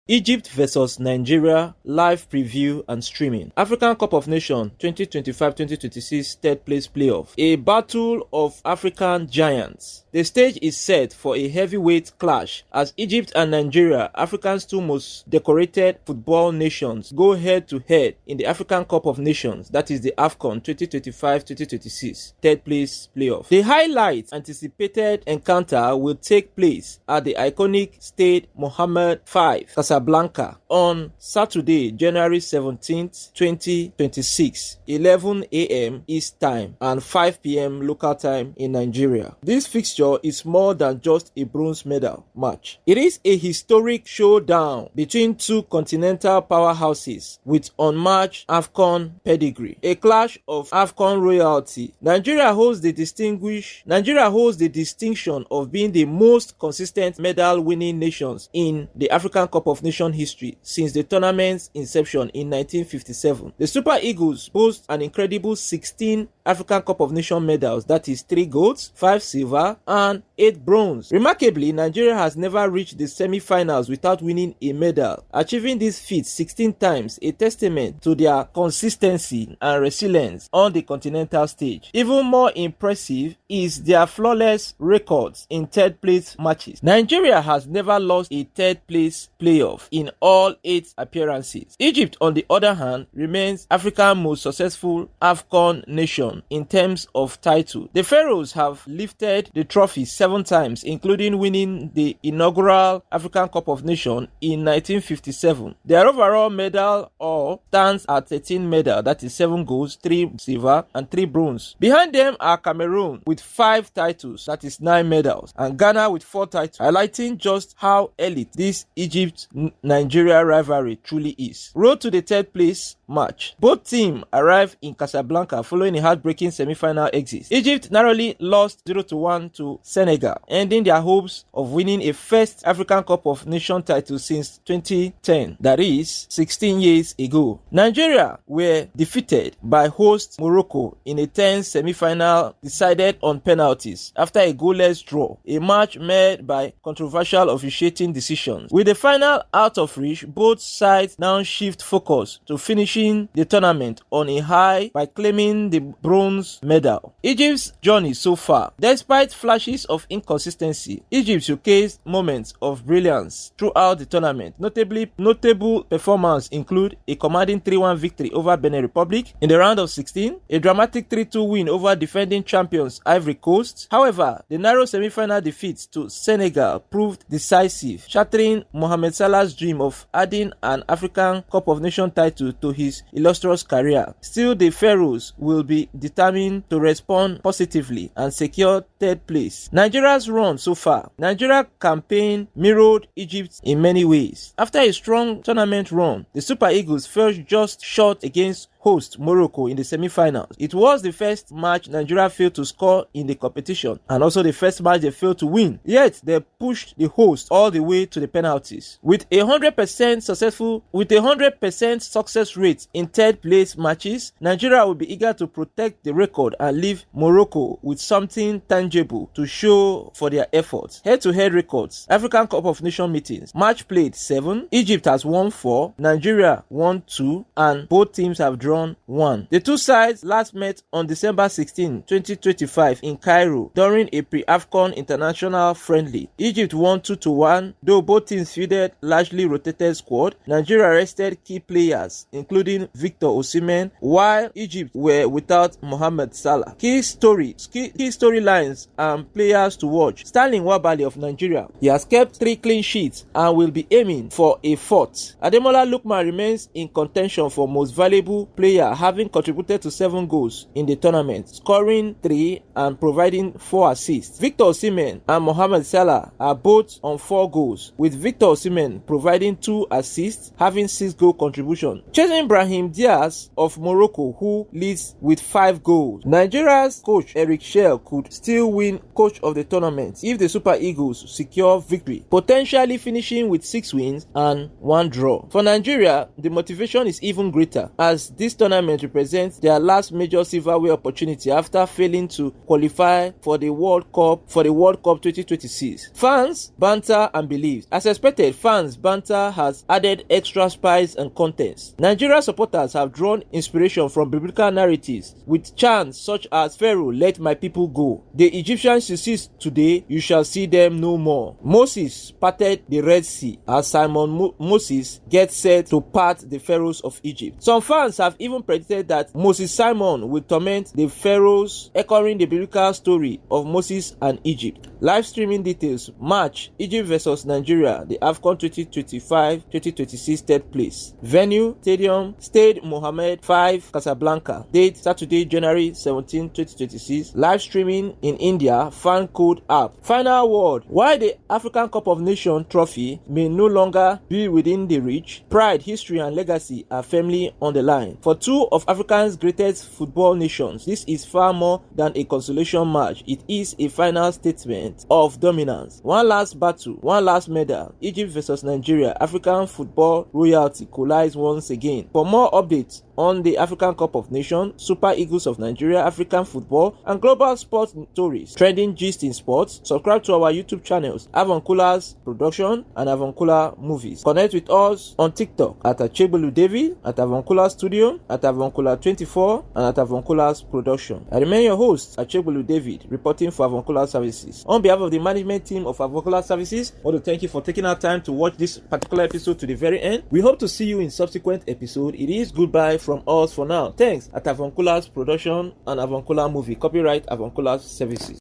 Egypt vs Nigeria live preview and streaming. African Cup of Nations 2025-2026 third place playoff. A battle of African giants. The stage is set for a heavyweight clash as Egypt and Nigeria, Africa's two most decorated football nations, go head to head in the African Cup of Nations, that is the AFCON 2025-2026 third place playoff. The highlight anticipated encounter will take place at the iconic Stade Mohammed V, Casablanca on Saturday, January 17th, 2026, 11 a.m. East Time and 5 p.m. local time in Nigeria. This fixture is more than just a bronze medal match. It is a historic showdown between two continental powerhouses with unmatched AFCON pedigree. A clash of AFCON royalty. Nigeria holds the distinction of being the most consistent medal-winning nations in the African Cup of Nations history since the tournament's inception in 1957. The Super Eagles boast an incredible 16 African Cup of Nations medals, that is 3 golds, 5 silver, and 8 bronze. Remarkably, Nigeria has never reached the semi-finals without winning a medal, achieving this feat 16 times, a testament to their consistency and resilience on the continental stage. Even more impressive is their flawless records in third place matches. Nigeria has never lost a third place playoff in all 8 appearances. Egypt, on the other hand, remains Africa's most successful AFCON nation in terms of title. The Pharaohs have lifted the trophy 7 times, including winning the inaugural African Cup of Nations in 1957. Their overall medal haul stands at 13 medals, that is 7 golds, 3 silver, and 3 bronze. Behind them are Cameroon with 5 titles, that is 9 medals, and Ghana with 4 titles, highlighting just how elite this Egypt-Nigeria rivalry truly is. Road to the third place match. Both teams arrived in Casablanca following a heartbreaking semi-final exit. Egypt narrowly lost 0-1 to Senegal, ending their hopes of winning a first African Cup of Nations title since 2010, that is 16 years ago. Nigeria were defeated by host Morocco in a tense semi-final decided on penalties after a goalless draw, a match marred by controversial officiating decisions. With the final out of reach, both sides now shift focus to finishing the tournament on a high by claiming the bronze medal. Egypt's journey so far. Despite flashes of inconsistency, Egypt showcased moments of brilliance throughout the tournament. Notable performances include a commanding 3-1 victory over Benin Republic in the round of 16, a dramatic 3-2 win over defending champions Ivory Coast. However, the narrow semi-final defeat to Senegal proved decisive, shattering Mohamed Salah's dream of adding an African Cup of Nations title to his illustrious career. Still, the Pharaohs will be determined to respond positively and secure third place. Nigeria's run so far. Nigeria's campaign mirrored Egypt in many ways. After a strong tournament run, the Super Eagles fell just short against host Morocco in the semi-finals. It was the first match Nigeria failed to score in the competition and also the first match they failed to win. Yet they pushed the host all the way to the penalties. With a 100% success rate in third place matches, Nigeria will be eager to protect the record and leave Morocco with something tangible to show for their efforts. Head-to-head records. African Cup of Nations meetings. Match played 7. Egypt has won 4. Nigeria won 2, and both teams have drawn 1. The two sides last met on December 16, 2025 in Cairo during a pre-AFCON international friendly. Egypt won 2-1, though both teams fielded largely rotated squad. Nigeria rested key players including Victor Osimhen, while Egypt were without Mohamed Salah. Key storylines and players to watch. Sterling Wabali of Nigeria. He has kept 3 clean sheets and will be aiming for a 4th. Ademola Lookman remains in contention for most valuable player, having contributed to 7 goals in the tournament, scoring 3 and providing 4 assists. Victor Osimhen and Mohamed Salah are both on 4 goals, with Victor Osimhen providing 2 assists, having 6 goal contribution. Chasing Brahim Diaz of Morocco, who leads with 5 goals. Nigeria's coach Eric Shell could still win coach of the tournament if the Super Eagles secure victory, potentially finishing with 6 wins and 1 draw. For Nigeria, the motivation is even greater as this this tournament represents their last major silverware opportunity after failing to qualify for the World Cup 2026. Fans banter and beliefs. As expected, fans banter has added extra spice and contents. Nigeria supporters have drawn inspiration from biblical narratives with chants such as "Pharaoh, let my people go. The Egyptians you see today, you shall see them no more." Moses parted the Red Sea as Simon Moses gets set to part the Pharaohs of Egypt. Some fans have even predicted that Moses Simon will torment the Pharaohs, echoing the biblical story of Moses and Egypt. Live streaming details. Match: Egypt vs Nigeria, the AFCON 2025-2026 third place. Venue: Stade Mohammed V, Casablanca. Date: Saturday, January 17, 2026. Live streaming in India. Fan code app. Final word: while the African Cup of Nations trophy may no longer be within the reach, pride, history and legacy are firmly on the line. For two of Africa's greatest football nations, this is far more than a consolation match. It is a final statement of dominance. One last battle, one last medal. Egypt vs Nigeria. African football royalty collides once again. For more updates on the African Cup of Nations, Super Eagles of Nigeria, African football, and global sports stories, trending gist in sports, subscribe to our YouTube channels, Avoncula's Production and Avoncula Movies. Connect with us on TikTok at Achebulu David, at Avoncula Studio, at Avoncula 24, and at Avoncula's Production. I remain your host, Achebulu David, reporting for Avoncula Services. On behalf of the management team of Avoncula Services, I want to thank you for taking our time to watch this particular episode to the very end. We hope to see you in subsequent episode. It is goodbye from us for now. Thanks at Avoncula's Production and Avoncula Movie. Copyright Avoncula Services.